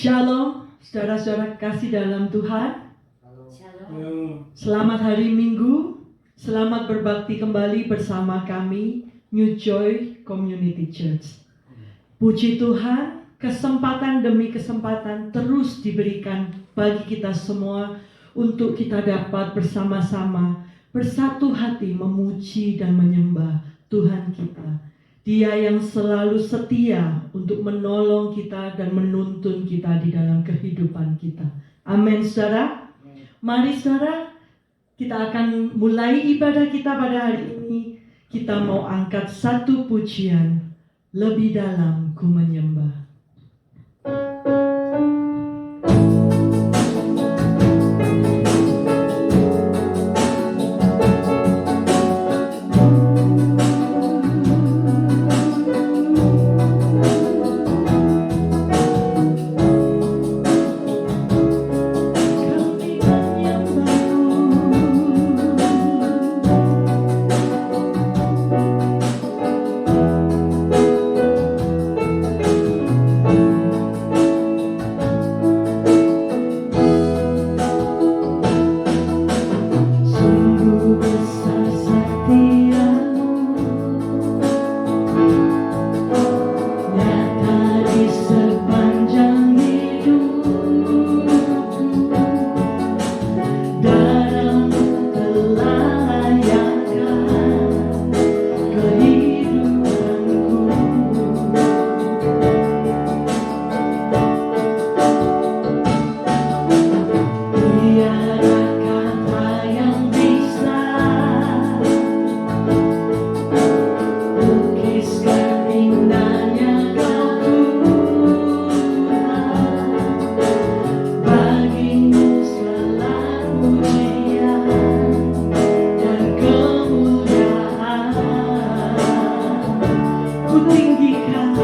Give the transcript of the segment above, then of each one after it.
Shalom, saudara-saudara kasih dalam Tuhan. Shalom. Selamat hari Minggu. Selamat berbakti kembali bersama kami, New Joy Community Church. Puji Tuhan, kesempatan demi kesempatan terus diberikan bagi kita semua untuk kita dapat bersama-sama bersatu hati memuji dan menyembah Tuhan kita. Dia yang selalu setia untuk menolong kita dan menuntun kita di dalam kehidupan kita. Amin, saudara. Mari saudara, kita akan mulai ibadah kita pada hari ini. Kita mau angkat satu pujian, lebih dalam ku menyembah. Ku tinggikan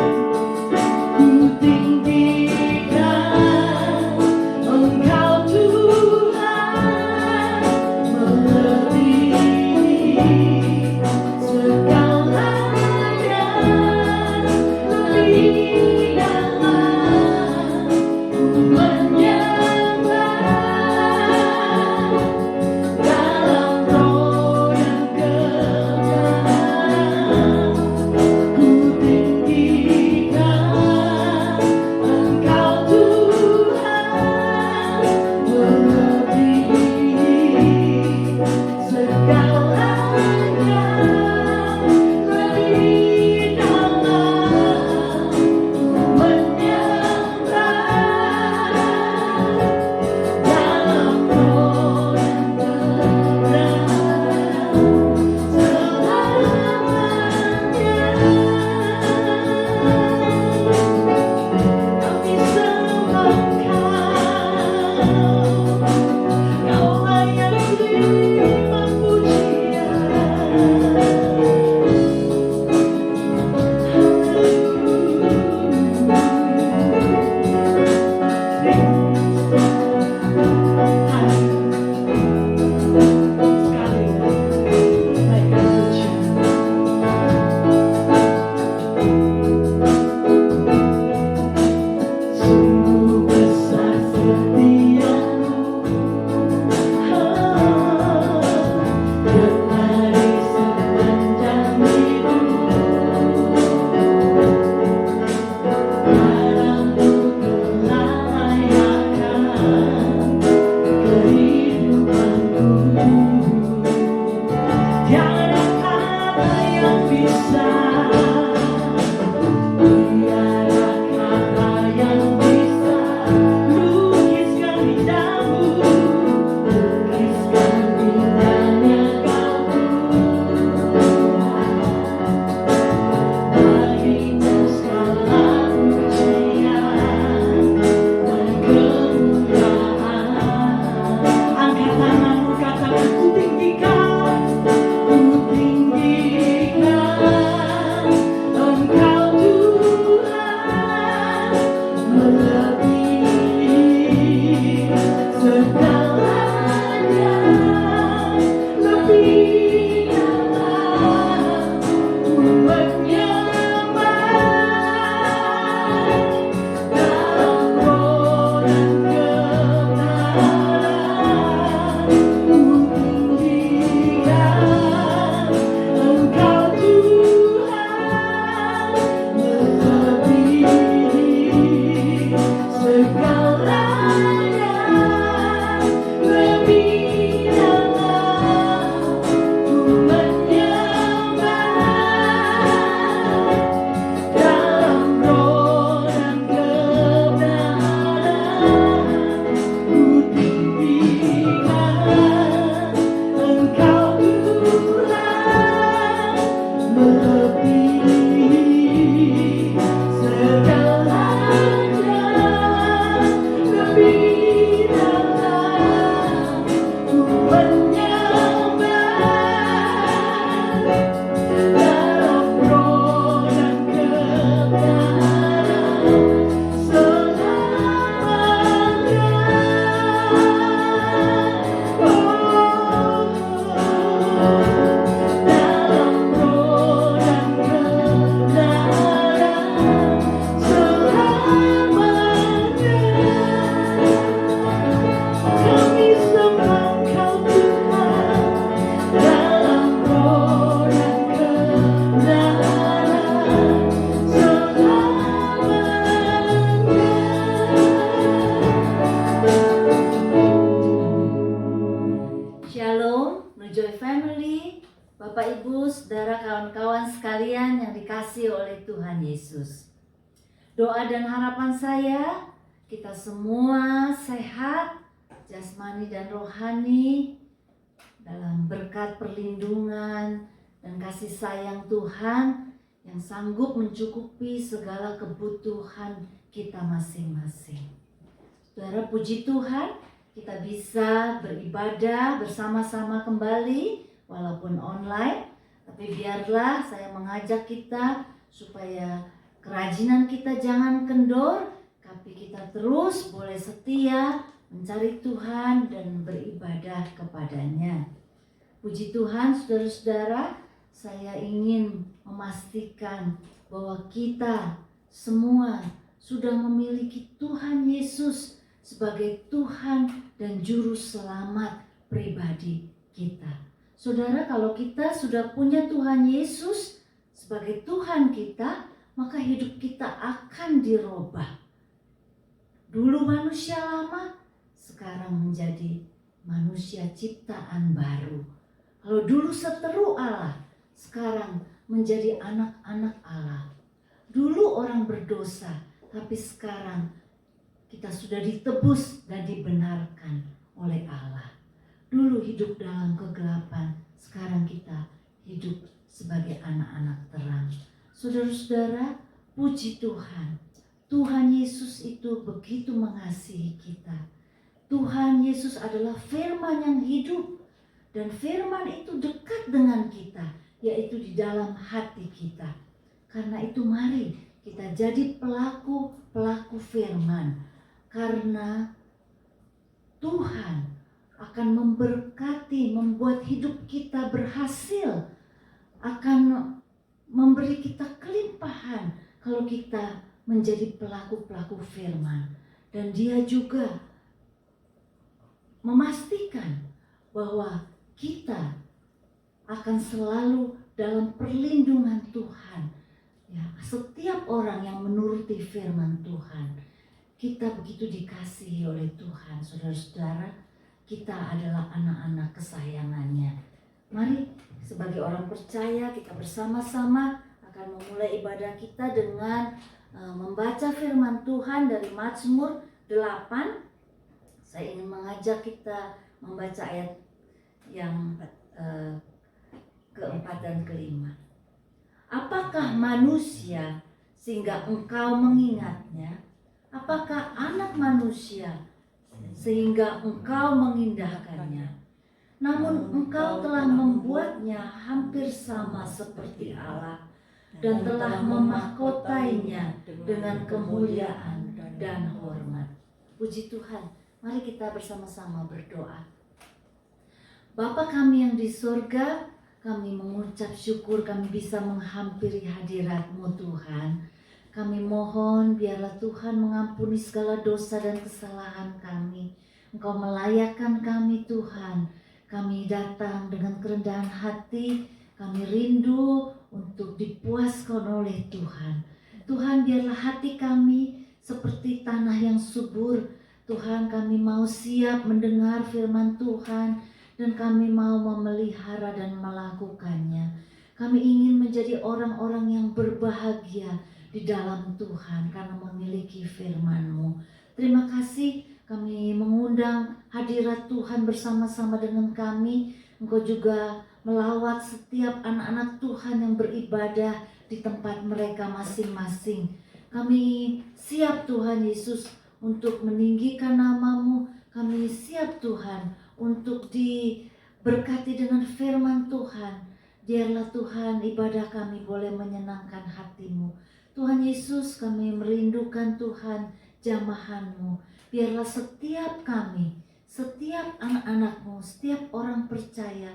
saudara-saudara, kawan-kawan sekalian yang dikasihi oleh Tuhan Yesus. Doa dan harapan saya, kita semua sehat, jasmani dan rohani, dalam berkat perlindungan dan kasih sayang Tuhan yang sanggup mencukupi segala kebutuhan kita masing-masing. Saudara, puji Tuhan, kita bisa beribadah bersama-sama kembali walaupun online, tapi biarlah saya mengajak kita supaya kerajinan kita jangan kendor, tapi kita terus boleh setia mencari Tuhan dan beribadah kepadanya. Puji Tuhan, saudara-saudara, saya ingin memastikan bahwa kita semua sudah memiliki Tuhan Yesus sebagai Tuhan dan Juru Selamat pribadi kita. Saudara, kalau kita sudah punya Tuhan Yesus sebagai Tuhan kita, maka hidup kita akan dirubah. Dulu manusia lama, sekarang menjadi manusia ciptaan baru. Kalau dulu seteru Allah, sekarang menjadi anak-anak Allah. Dulu orang berdosa, tapi sekarang kita sudah ditebus dan dibenarkan oleh Allah. Dulu hidup dalam kegelapan, sekarang kita hidup sebagai anak-anak terang. Saudara-saudara, puji Tuhan. Tuhan Yesus itu begitu mengasihi kita. Tuhan Yesus adalah firman yang hidup. Dan firman itu dekat dengan kita, yaitu di dalam hati kita. Karena itu mari kita jadi pelaku firman. Karena Tuhan akan memberkati, membuat hidup kita berhasil, akan memberi kita kelimpahan kalau kita menjadi pelaku firman. Dan Dia juga memastikan bahwa kita akan selalu dalam perlindungan Tuhan. Ya, setiap orang yang menuruti firman Tuhan, kita begitu dikasihi oleh Tuhan. Saudara-saudara, kita adalah anak-anak kesayangannya. Mari sebagai orang percaya kita bersama-sama akan memulai ibadah kita dengan membaca firman Tuhan dari Mazmur 8. Saya ingin mengajak kita membaca ayat yang keempat dan kelima. Apakah manusia sehingga engkau mengingatnya? Apakah anak manusia sehingga engkau mengindahkannya? Namun engkau telah membuatnya hampir sama seperti Allah dan telah memahkotainya dengan kemuliaan dan hormat. Puji Tuhan, mari kita bersama-sama berdoa. Bapa kami yang di surga, kami mengucap syukur kami bisa menghampiri hadirat-Mu Tuhan. Kami mohon biarlah Tuhan mengampuni segala dosa dan kesalahan kami. Engkau melayakkan kami Tuhan. Kami datang dengan kerendahan hati. Kami rindu untuk dipuaskan oleh Tuhan. Tuhan, biarlah hati kami seperti tanah yang subur. Tuhan, kami mau siap mendengar firman Tuhan dan kami mau memelihara dan melakukannya. Kami ingin menjadi orang-orang yang berbahagia di dalam Tuhan karena memiliki firman-Mu. Terima kasih kami mengundang hadirat Tuhan bersama-sama dengan kami. Engkau juga melawat setiap anak-anak Tuhan yang beribadah di tempat mereka masing-masing. Kami siap Tuhan Yesus untuk meninggikan nama-Mu. Kami siap Tuhan untuk diberkati dengan firman Tuhan. Biarlah Tuhan ibadah kami boleh menyenangkan hati-Mu. Tuhan Yesus, kami merindukan Tuhan jamahan-Mu. Biarlah setiap kami, setiap anak-anak-Mu, setiap orang percaya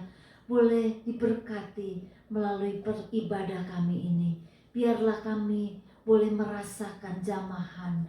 boleh diberkati melalui beribadah kami ini. Biarlah kami boleh merasakan jamahan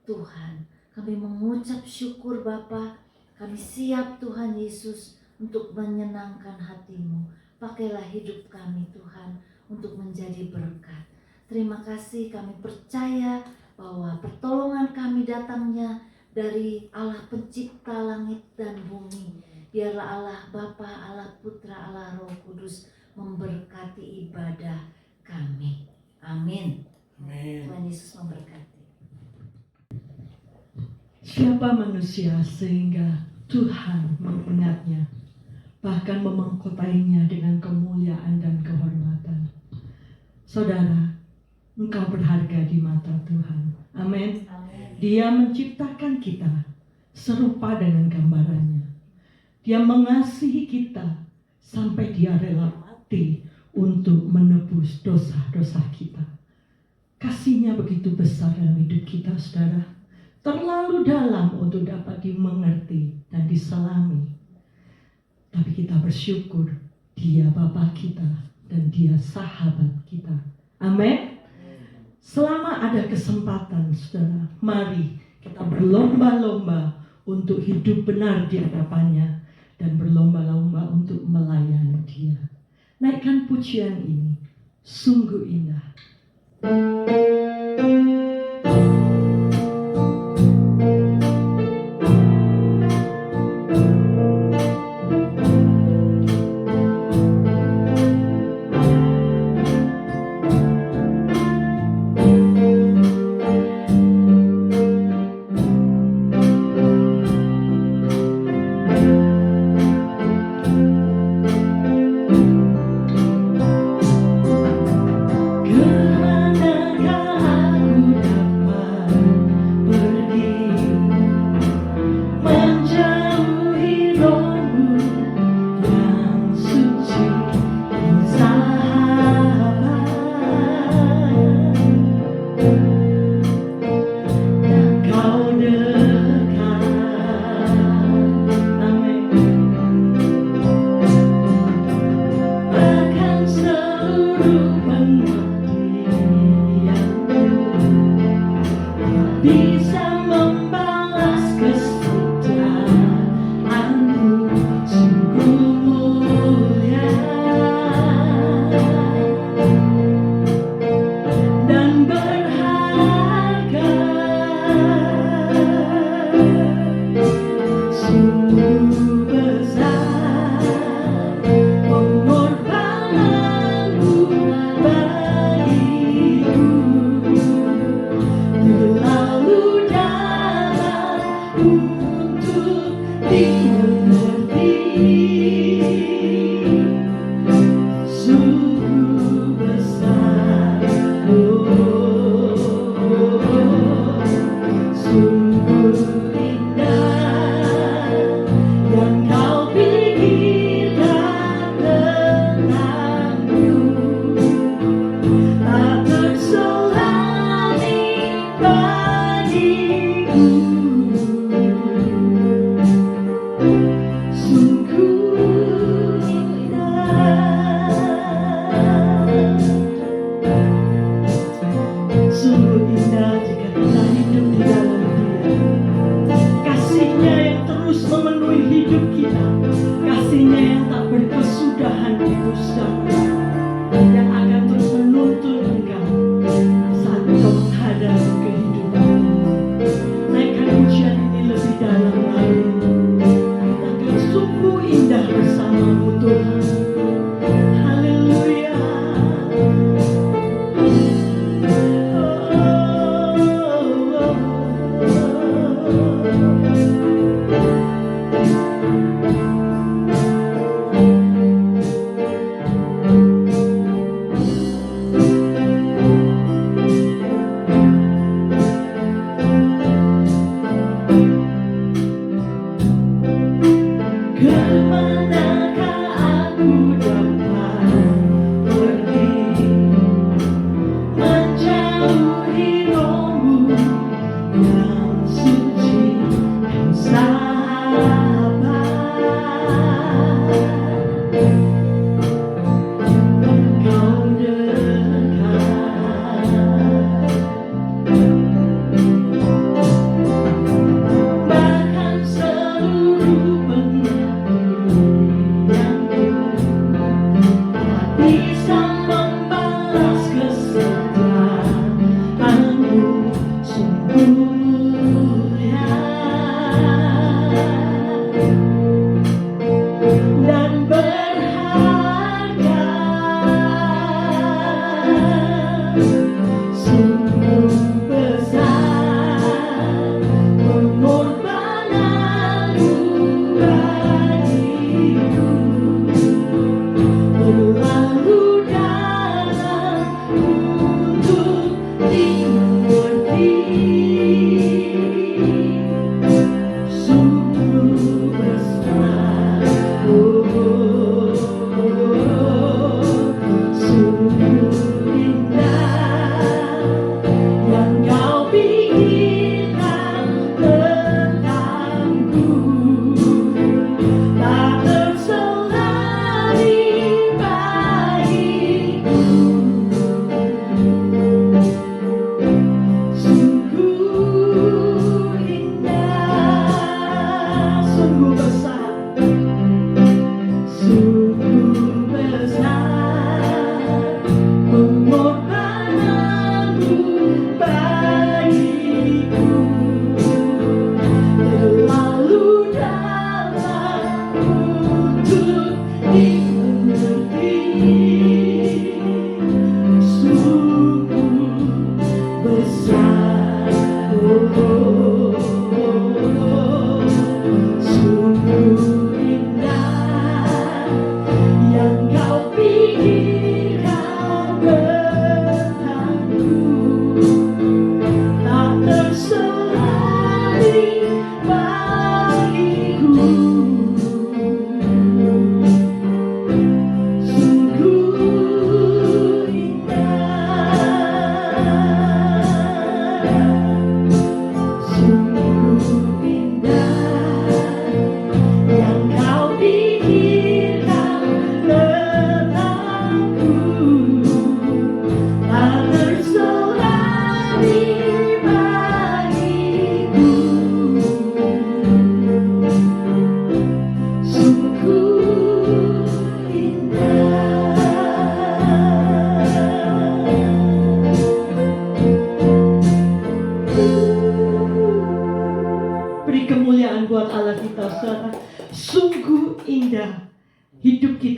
Tuhan. Kami mengucap syukur Bapa. Kami siap Tuhan Yesus untuk menyenangkan hati-Mu. Pakailah hidup kami Tuhan untuk menjadi berkat. Terima kasih, kami percaya bahwa pertolongan kami datangnya dari Allah pencipta langit dan bumi. Biarlah Allah Bapa, Allah Putra, Allah Roh Kudus memberkati ibadah kami. Amin. Amin. Tuhan Yesus memberkati. Siapa manusia sehingga Tuhan mengingatnya, bahkan memengkotainya dengan kemuliaan dan kehormatan. Saudara, engkau berharga di mata Tuhan. Amin. Amin. Dia menciptakan kita serupa dengan gambarannya. Dia mengasihi kita sampai dia rela mati untuk menebus dosa-dosa kita. Kasihnya begitu besar dalam hidup kita, saudara. Terlalu dalam untuk dapat dimengerti dan diselami. Tapi kita bersyukur dia Bapa kita dan dia sahabat kita. Amin. Selama ada kesempatan, saudara, mari kita berlomba-lomba untuk hidup benar di hadapannya dan berlomba-lomba untuk melayani dia. Naikkan pujian ini, sungguh indah. Kerana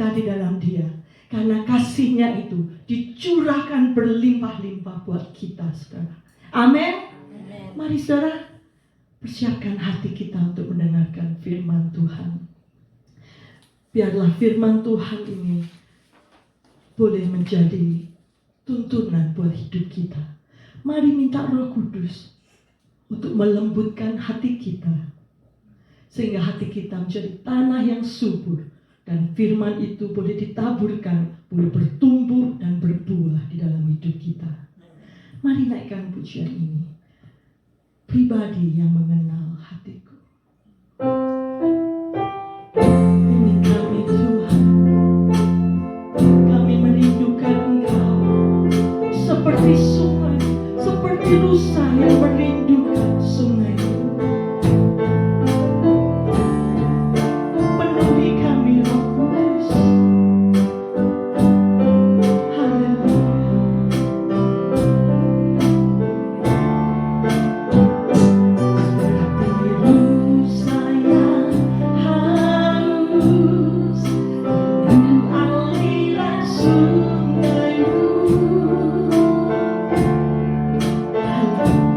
kita di dalam Dia. Karena kasih-Nya itu dicurahkan berlimpah-limpah buat kita, saudara. Amin. Amin. Mari saudara, persiapkan hati kita untuk mendengarkan firman Tuhan. Biarlah firman Tuhan ini boleh menjadi tuntunan buat hidup kita. Mari minta Roh Kudus untuk melembutkan hati kita, sehingga hati kita menjadi tanah yang subur, dan firman itu boleh ditaburkan, boleh bertumbuh dan berbuah di dalam hidup kita. Mari naikkan pujian ini. Pribadi yang mengenal hatiku. Ini kami Tuhan, kami merindukan Engkau seperti sungai, seperti rusa yang merindukan sungai. Penuhi kami Roh Kudus. Haleluya. Seperti rusa yang halus dengan aliran sungai. Haleluya.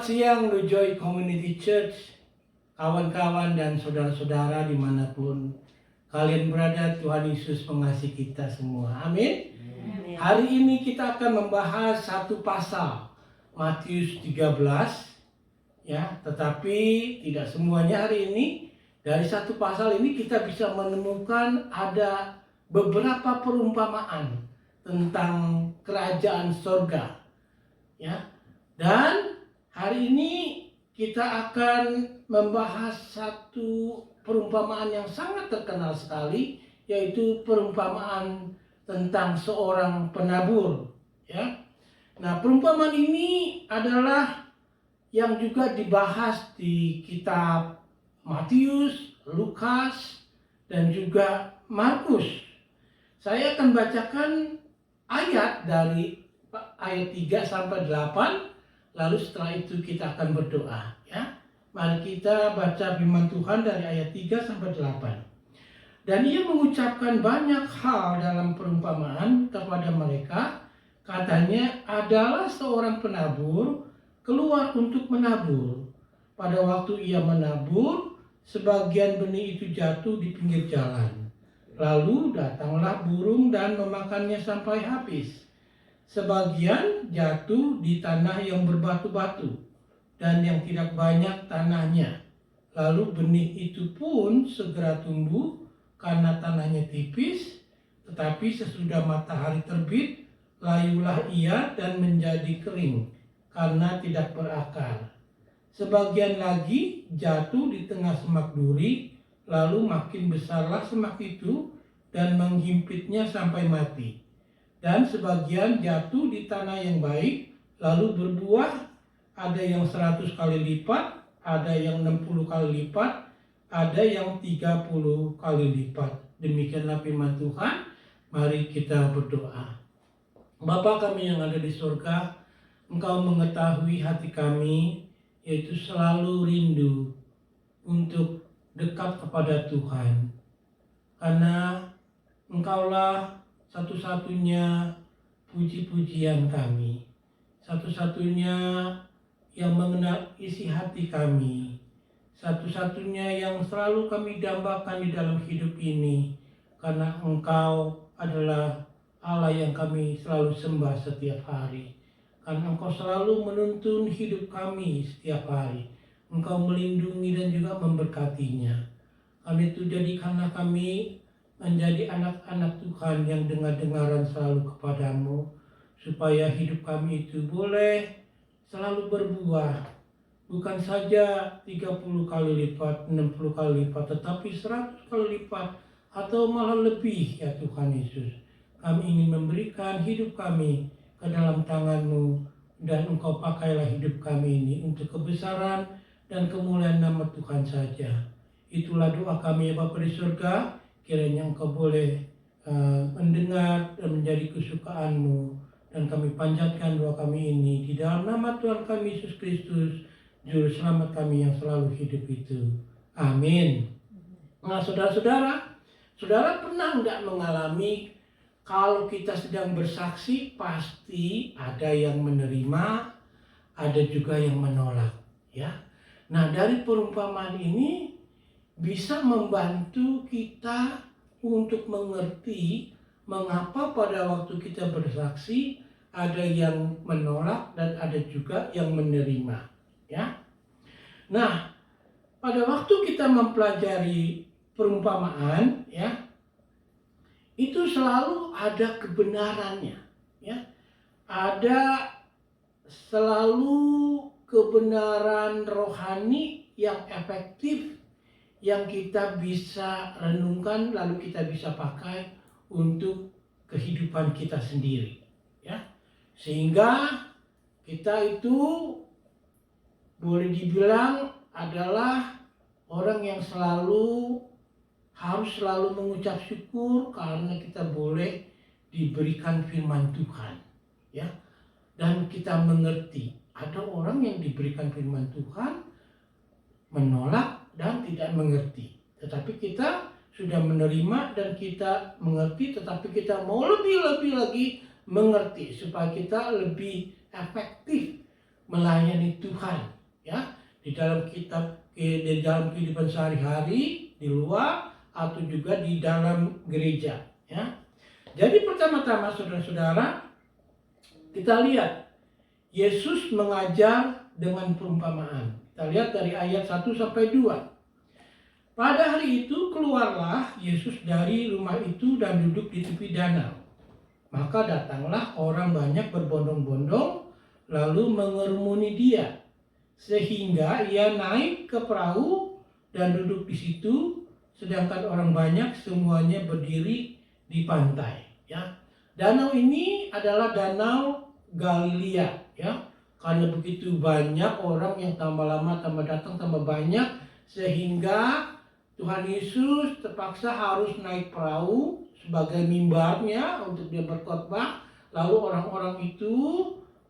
siang New Joy Community Church, kawan-kawan dan saudara-saudara dimanapun kalian berada. Tuhan Yesus mengasihi kita semua. Amin. Hari ini kita akan membahas satu pasal, Matius 13, ya. Tetapi tidak semuanya hari ini. Dari satu pasal ini kita bisa menemukan ada beberapa perumpamaan tentang kerajaan sorga, ya. Dan hari ini kita akan membahas satu perumpamaan yang sangat terkenal sekali, yaitu perumpamaan tentang seorang penabur, ya. Nah, perumpamaan ini adalah yang juga dibahas di kitab Matius, Lukas, dan juga Markus. Saya akan bacakan ayat dari ayat 3 sampai 8. Lalu setelah itu kita akan berdoa, ya. Mari kita baca firman Tuhan dari ayat 3 sampai 8. Dan ia mengucapkan banyak hal dalam perumpamaan kepada mereka. Katanya, adalah seorang penabur keluar untuk menabur. Pada waktu ia menabur, sebagian benih itu jatuh di pinggir jalan. Lalu datanglah burung dan memakannya sampai habis. Sebagian jatuh di tanah yang berbatu-batu dan yang tidak banyak tanahnya. Lalu benih itu pun segera tumbuh karena tanahnya tipis, tetapi sesudah matahari terbit, layulah ia dan menjadi kering karena tidak berakar. Sebagian lagi jatuh di tengah semak duri, lalu makin besarlah semak itu dan menghimpitnya sampai mati. Dan sebagian jatuh di tanah yang baik, lalu berbuah, ada yang 100 kali lipat, ada yang 60 kali lipat, ada yang 30 kali lipat. Demikianlah firman Tuhan. Mari kita berdoa. Bapa kami yang ada di surga, Engkau mengetahui hati kami, yaitu selalu rindu untuk dekat kepada Tuhan. Karena Engkaulah satu-satunya puji-pujian kami, satu-satunya yang mengenal isi hati kami, satu-satunya yang selalu kami dambakan di dalam hidup ini, karena Engkau adalah Allah yang kami selalu sembah setiap hari, karena Engkau selalu menuntun hidup kami setiap hari. Engkau melindungi dan juga memberkatinya. Karena itu jadikanlah kami menjadi anak-anak Tuhan yang dengar-dengaran selalu kepadamu, supaya hidup kami itu boleh selalu berbuah, bukan saja 30 kali lipat, 60 kali lipat, tetapi 100 kali lipat atau malah lebih, ya Tuhan Yesus. Kami ingin memberikan hidup kami ke dalam tangan-Mu, dan Engkau pakailah hidup kami ini untuk kebesaran dan kemuliaan nama Tuhan saja. Itulah doa kami, ya Bapa di surga. Kiranya Engkau boleh mendengar dan menjadi kesukaan-Mu, dan kami panjatkan doa kami ini di dalam nama Tuhan kami Yesus Kristus, Juru Selamat kami yang selalu hidup itu. Amin. Nah, saudara-saudara, saudara pernah nggak mengalami kalau kita sedang bersaksi pasti ada yang menerima, ada juga yang menolak, ya. Nah, dari perumpamaan ini bisa membantu kita untuk mengerti mengapa pada waktu kita bersaksi ada yang menolak dan ada juga yang menerima, ya. Nah, pada waktu kita mempelajari perumpamaan, ya, itu selalu ada kebenarannya, ya. Ada selalu kebenaran rohani yang efektif yang kita bisa renungkan, lalu kita bisa pakai untuk kehidupan kita sendiri, ya. Sehingga kita itu boleh dibilang adalah orang yang harus selalu mengucap syukur karena kita boleh diberikan firman Tuhan, ya. Dan kita mengerti ada orang yang diberikan firman Tuhan menolak dan tidak mengerti. Tetapi kita sudah menerima dan kita mengerti, tetapi kita mau lebih lagi mengerti supaya kita lebih efektif melayani Tuhan ya, di dalam kehidupan sehari-hari, di luar atau juga di dalam gereja, ya. Jadi pertama-tama saudara-saudara, kita lihat Yesus mengajar dengan perumpamaan. Kita lihat dari ayat 1 sampai 2. Pada hari itu keluarlah Yesus dari rumah itu dan duduk di tepi danau. Maka datanglah orang banyak berbondong-bondong lalu mengerumuni dia, sehingga ia naik ke perahu dan duduk di situ, sedangkan orang banyak semuanya berdiri di pantai. Ya, danau ini adalah danau Galilea, ya, karena begitu banyak orang yang tambah lama tambah datang tambah banyak, sehingga Tuhan Yesus terpaksa harus naik perahu sebagai mimbarnya untuk dia berkhotbah. Lalu orang-orang itu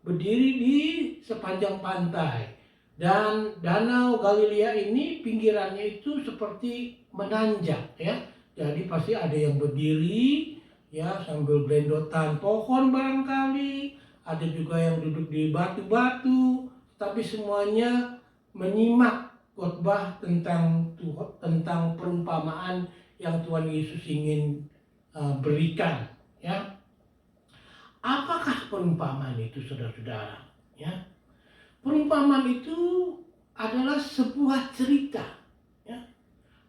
berdiri di sepanjang pantai. Dan danau Galilea ini pinggirannya itu seperti menanjak, ya. Jadi pasti ada yang berdiri, ya, sambil belendotan pohon barangkali. Ada juga yang duduk di batu-batu. Tapi semuanya menyimak khotbah tentang perumpamaan yang Tuhan Yesus ingin berikan, ya. Apakah perumpamaan itu, saudara-saudara? Ya, perumpamaan itu adalah sebuah cerita, ya,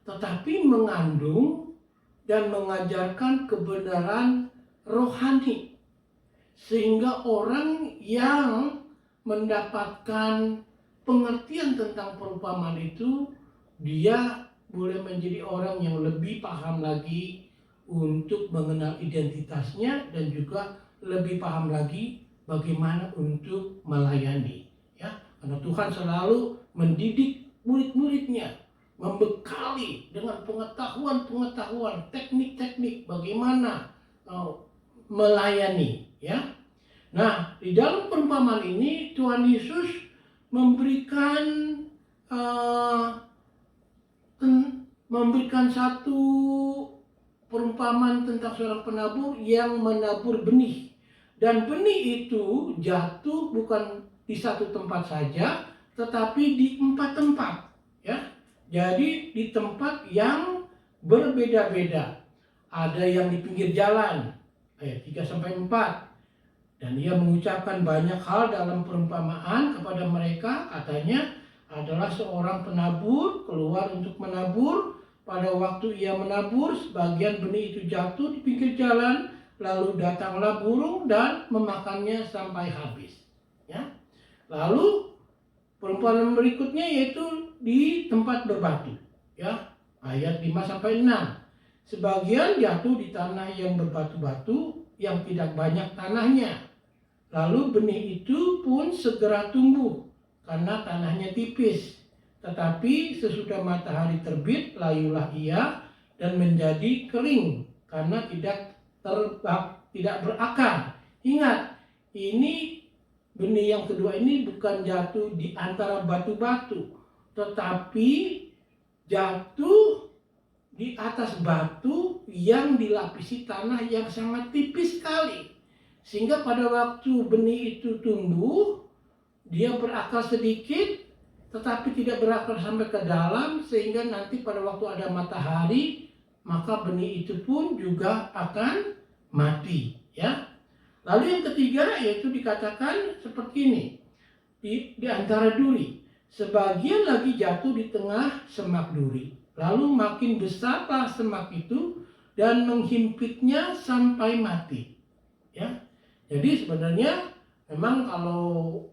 tetapi mengandung dan mengajarkan kebenaran rohani, sehingga orang yang mendapatkan pengertian tentang perumpamaan itu, dia boleh menjadi orang yang lebih paham lagi untuk mengenal identitasnya dan juga lebih paham lagi bagaimana untuk melayani, ya. Karena Tuhan selalu mendidik murid-muridnya, membekali dengan pengetahuan-pengetahuan, teknik-teknik bagaimana melayani, ya. Nah, di dalam perumpamaan ini Tuhan Yesus memberikan satu perumpamaan tentang seorang penabur yang menabur benih. Dan benih itu jatuh bukan di satu tempat saja, tetapi di 4 tempat, ya. Jadi di tempat yang berbeda-beda. Ada yang di pinggir jalan, ayat 3 sampai 4. Dan ia mengucapkan banyak hal dalam perumpamaan kepada mereka. Katanya adalah seorang penabur keluar untuk menabur. Pada waktu ia menabur, sebagian benih itu jatuh di pinggir jalan. Lalu datanglah burung dan memakannya sampai habis, ya. Lalu perumpamaan berikutnya yaitu di tempat berbatu, ya. Ayat 5 sampai 6. Sebagian jatuh di tanah yang berbatu-batu, yang tidak banyak tanahnya. Lalu benih itu pun segera tumbuh karena tanahnya tipis. Tetapi sesudah matahari terbit, layulah ia dan menjadi kering karena tidak berakar. Ingat, ini benih yang kedua ini bukan jatuh di antara batu-batu, tetapi jatuh di atas batu yang dilapisi tanah yang sangat tipis sekali. Sehingga pada waktu benih itu tumbuh, dia berakar sedikit, tetapi tidak berakar sampai ke dalam, sehingga nanti pada waktu ada matahari, maka benih itu pun juga akan mati, ya. Lalu yang ketiga yaitu dikatakan seperti ini, di antara duri. Sebagian lagi jatuh di tengah semak duri. Lalu makin besarlah semak itu dan menghimpitnya sampai mati, ya. Jadi sebenarnya memang kalau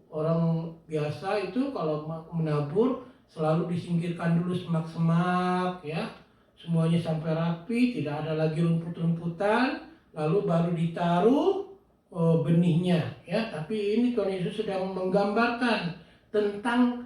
orang biasa itu kalau menabur selalu disingkirkan dulu semak-semak, ya. Semuanya sampai rapi, tidak ada lagi rumput-rumputan, lalu baru ditaruh benihnya, ya. Tapi ini Tuhan Yesus sedang menggambarkan tentang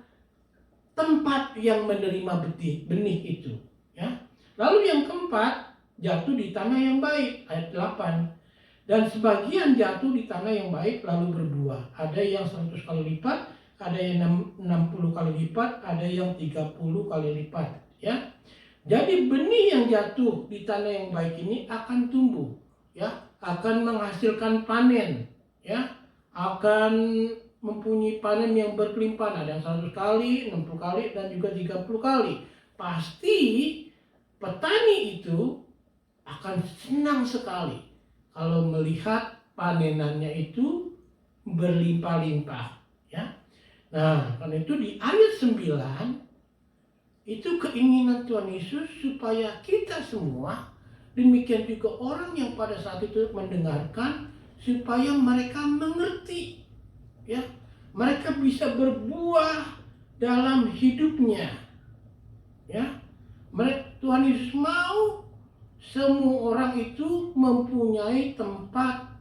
tempat yang menerima benih itu, ya. Lalu yang keempat, jatuh di tanah yang baik, ayat 8. Dan sebagian jatuh di tanah yang baik lalu berbuah. Ada yang 100 kali lipat, ada yang 60 kali lipat, ada yang 30 kali lipat, ya. Jadi benih yang jatuh di tanah yang baik ini akan tumbuh, ya, akan menghasilkan panen, ya, akan mempunyai panen yang berkelimpahan, ada yang 100 kali, 60 kali, dan juga 30 kali. Pasti petani itu akan senang sekali kalau melihat panenannya itu berlimpah-limpah, ya. Nah, karena itu di ayat 9 itu keinginan Tuhan Yesus supaya kita semua, demikian juga orang yang pada saat itu mendengarkan, supaya mereka mengerti, ya, mereka bisa berbuah dalam hidupnya, ya. Tuhan Yesus mau semua orang itu mempunyai tempat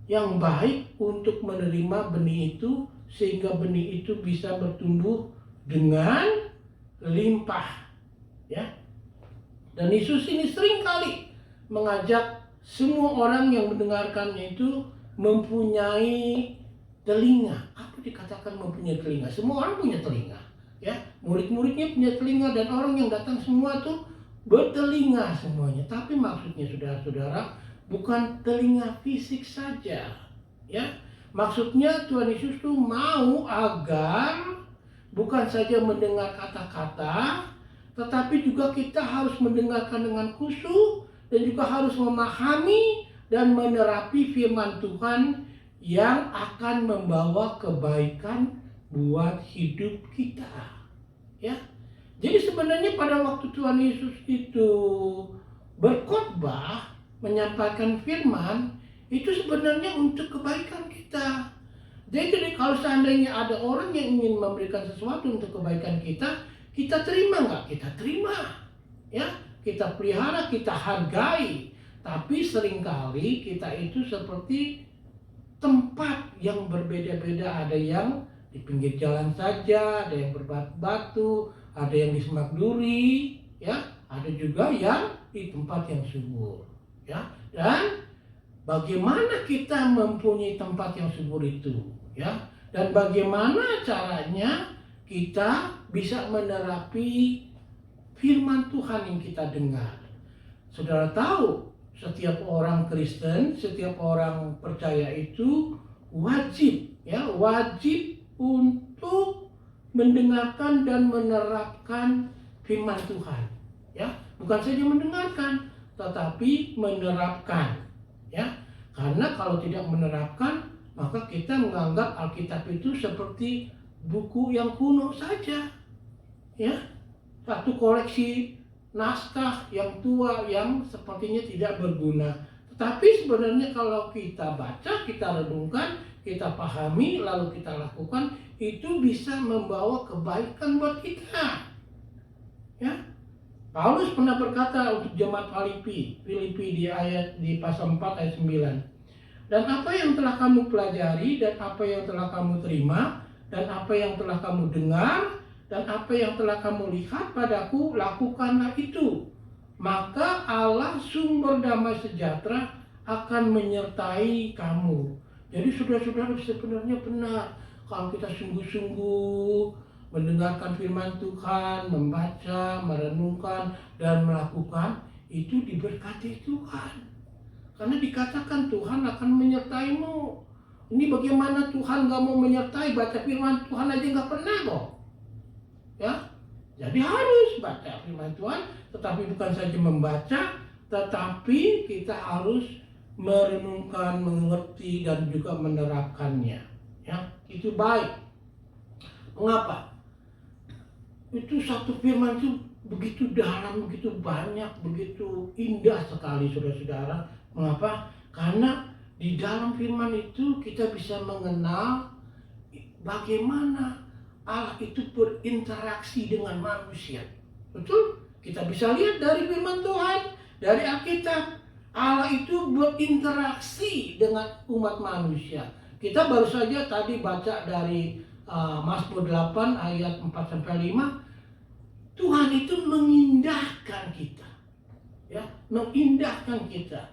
yang baik untuk menerima benih itu, sehingga benih itu bisa bertumbuh dengan limpah, ya. Dan Yesus ini sering kali mengajak semua orang yang mendengarkannya itu mempunyai telinga. Apa dikatakan mempunyai telinga? Semua orang punya telinga, ya. Murid-muridnya punya telinga, dan orang yang datang semua tuh bertelinga semuanya. Tapi maksudnya, saudara-saudara, bukan telinga fisik saja, ya. Maksudnya Tuhan Yesus tuh mau agar bukan saja mendengar kata-kata, tetapi juga kita harus mendengarkan dengan khusyuk, dan juga harus memahami dan menerapi firman Tuhan yang akan membawa kebaikan buat hidup kita, ya. Jadi sebenarnya pada waktu Tuhan Yesus itu berkhotbah, menyampaikan firman, itu sebenarnya untuk kebaikan kita. Jadi kalau seandainya ada orang yang ingin memberikan sesuatu untuk kebaikan kita, kita terima nggak? Kita terima, ya. Kita pelihara, kita hargai. Tapi seringkali kita itu seperti tempat yang berbeda-beda. Ada yang di pinggir jalan saja, ada yang berbatu, ada yang di semak duri, ya. Ada juga yang di tempat yang subur, ya. Dan bagaimana kita mempunyai tempat yang subur itu, ya. Dan bagaimana caranya kita bisa menerapi firman Tuhan yang kita dengar. Saudara tahu, setiap orang Kristen, setiap orang percaya itu wajib, ya, wajib untuk mendengarkan dan menerapkan firman Tuhan, ya. Bukan saja mendengarkan, tetapi menerapkan, ya. Karena kalau tidak menerapkan, maka kita menganggap Alkitab itu seperti buku yang kuno saja, ya. Satu koleksi naskah yang tua yang sepertinya tidak berguna. Tetapi sebenarnya kalau kita baca, kita renungkan, kita pahami, lalu kita lakukan, itu bisa membawa kebaikan buat kita, ya. Paulus pernah berkata untuk jemaat Filipi di pasal 4 ayat 9. Dan apa yang telah kamu pelajari, dan apa yang telah kamu terima, dan apa yang telah kamu dengar, dan apa yang telah kamu lihat padaku, lakukanlah itu. Maka Allah sumber damai sejahtera akan menyertai kamu. Jadi saudara-saudara, sebenarnya benar kalau kita sungguh-sungguh mendengarkan firman Tuhan, membaca, merenungkan, dan melakukan, itu diberkati Tuhan. Karena dikatakan Tuhan akan menyertaimu. Ini bagaimana Tuhan gak mau menyertai? Baca firman Tuhan aja gak pernah kok, ya. Jadi harus baca firman Tuhan, tetapi bukan saja membaca, tetapi kita harus merenungkan, mengerti, dan juga menerapkannya, ya. Itu baik. Mengapa? Itu satu firman itu begitu dalam, begitu banyak, begitu indah sekali, saudara-saudara. Mengapa? Karena di dalam firman itu kita bisa mengenal bagaimana Allah itu berinteraksi dengan manusia. Betul? Kita bisa lihat dari firman Tuhan, dari Alkitab, Allah itu berinteraksi dengan umat manusia. Kita baru saja tadi baca dari Mazmur 8 ayat 4-5. Tuhan itu mengindahkan kita, ya, mengindahkan kita.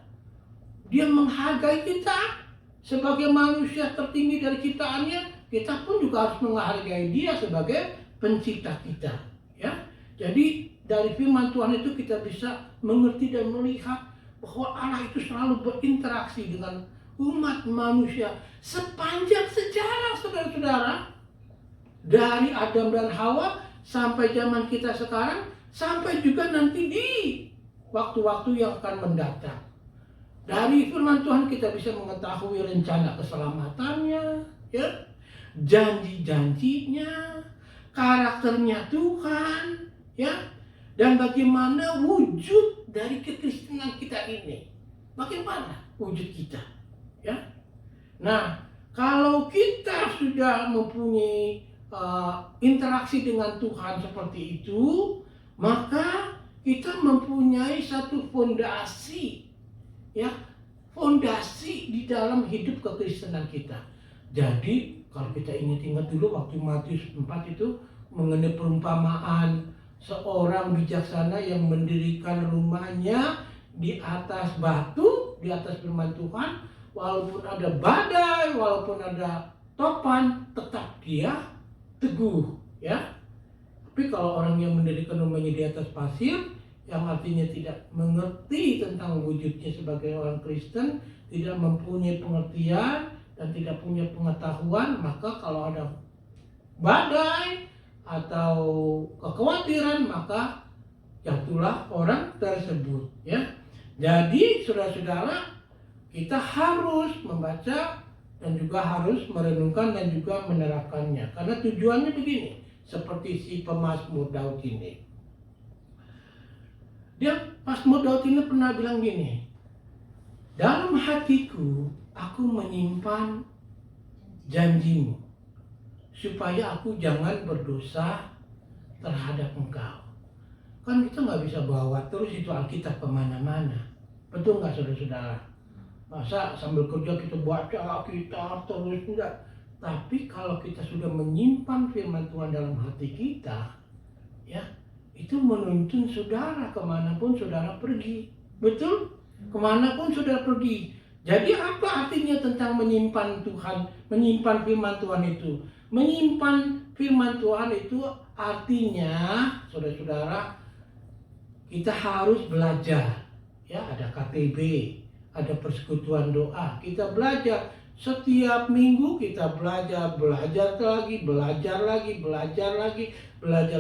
Dia menghargai kita sebagai manusia tertinggi dari ciptaannya. Kita pun juga harus menghargai Dia sebagai pencipta kita, ya. Jadi dari firman Tuhan itu kita bisa mengerti dan melihat bahwa Allah itu selalu berinteraksi dengan umat manusia sepanjang sejarah, saudara-saudara. Dari Adam dan Hawa sampai zaman kita sekarang, sampai juga nanti di waktu-waktu yang akan mendatang. Dari firman Tuhan kita bisa mengetahui rencana keselamatannya, ya, janji-janjinya, karakternya Tuhan, ya, dan bagaimana wujud dari kekristenan kita ini. Bagaimana wujud kita, ya? Nah, kalau kita sudah mempunyai interaksi dengan Tuhan seperti itu, maka kita mempunyai satu fondasi, ya, fondasi di dalam hidup kekristenan kita. Jadi kalau kita ingat dulu waktu Matius 4 itu mengenai perumpamaan seorang bijaksana yang mendirikan rumahnya di atas batu, di atas firman Tuhan, walaupun ada badai, walaupun ada topan, tetap dia teguh, ya. Tapi kalau orang yang mendirikan rumahnya di atas pasir, yang artinya tidak mengerti tentang wujudnya sebagai orang Kristen, tidak mempunyai pengertian dan tidak punya pengetahuan, maka kalau ada badai atau kekhawatiran, maka jatuhlah orang tersebut, ya. Jadi saudara-saudara, kita harus membaca dan juga harus merenungkan dan juga menerapkannya. Karena tujuannya begini, seperti si pemazmur Daud ini. Pemazmur Daud ini pernah bilang gini, dalam hatiku aku menyimpan janjimu, supaya aku jangan berdosa terhadap engkau. Kan kita nggak bisa bawa terus itu Alkitab kemana-mana. Betul nggak saudara-saudara? Masa sambil kerja kita baca Alkitab terus, enggak. Tapi kalau kita sudah menyimpan firman Tuhan dalam hati kita, ya, itu menuntun saudara kemanapun saudara pergi. Betul? Kemanapun saudara pergi. Jadi apa artinya tentang menyimpan Tuhan, menyimpan firman Tuhan itu? Menyimpan firman Tuhan itu artinya, saudara-saudara, kita harus belajar. Ya, ada KTB, ada persekutuan doa. Kita belajar setiap minggu, kita belajar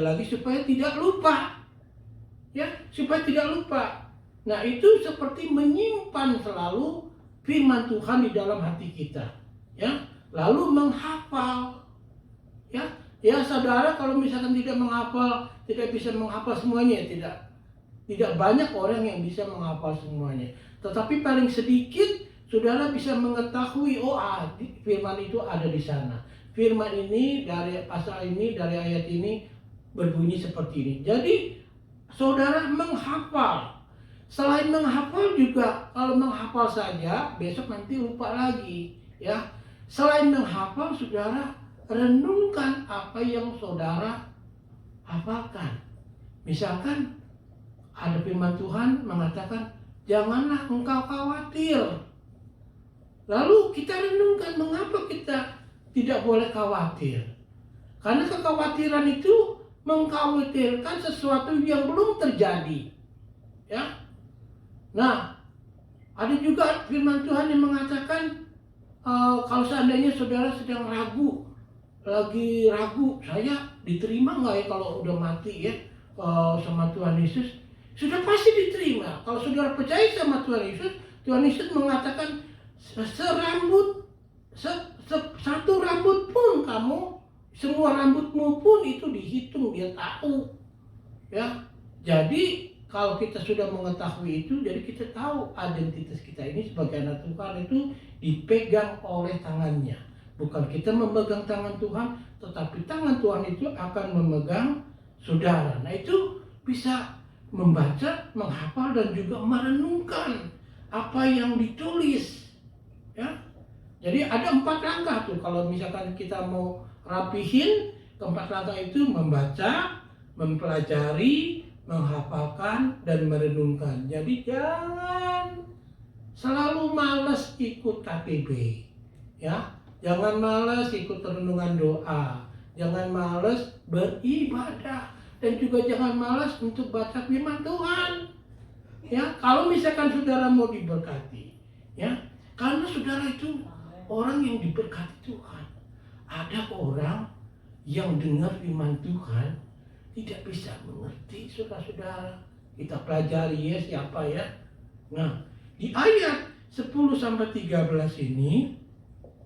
lagi supaya tidak lupa. Ya, supaya tidak lupa. Nah, itu seperti menyimpan selalu firman Tuhan di dalam hati kita. Ya, lalu menghafal. Ya, saudara kalau misalkan tidak menghafal, tidak bisa menghafal semuanya, tidak banyak orang yang bisa menghafal semuanya. Tetapi paling sedikit saudara bisa mengetahui, firman itu ada di sana. Firman ini dari pasal ini, dari ayat ini berbunyi seperti ini. Jadi saudara menghafal. Selain menghafal juga, kalau menghafal saja besok nanti lupa lagi, ya. Selain menghafal, saudara renungkan apa yang saudara hafalkan. Misalkan ada firman Tuhan mengatakan, janganlah engkau khawatir. Lalu kita renungkan mengapa kita tidak boleh khawatir. Karena kekhawatiran itu mengkhawatirkan sesuatu yang belum terjadi. Ya. Nah, ada juga firman Tuhan yang mengatakan, kalau seandainya saudara sedang lagi ragu, saya diterima nggak ya kalau udah mati ya sama Tuhan Yesus? Sudah pasti diterima. Kalau saudara percaya sama Tuhan Yesus mengatakan, satu rambut pun kamu, semua rambutmu pun itu dihitung, dia tahu. Ya, jadi kalau kita sudah mengetahui itu, jadi kita tahu identitas kita ini sebagai anak Tuhan itu dipegang oleh tangannya. Bukan kita memegang tangan Tuhan, tetapi tangan Tuhan itu akan memegang saudara. Nah, itu bisa membaca, menghafal, dan juga merenungkan apa yang ditulis. Ya, jadi ada 4 langkah tuh. Kalau misalkan kita mau rapihin, 4 langkah itu membaca, mempelajari, menghafalkan, dan merenungkan. Jadi jangan selalu malas ikut KTB, ya. Jangan malas ikut renungan doa. Jangan malas beribadah, dan juga jangan malas untuk baca firman Tuhan. Ya, kalau misalkan saudara mau diberkati, ya, karena saudara itu orang yang diberkati Tuhan. Ada orang yang dengar firman Tuhan tidak bisa mengerti, saudara-saudara. Kita pelajari ya siapa ya. Nah, di ayat 10-13 ini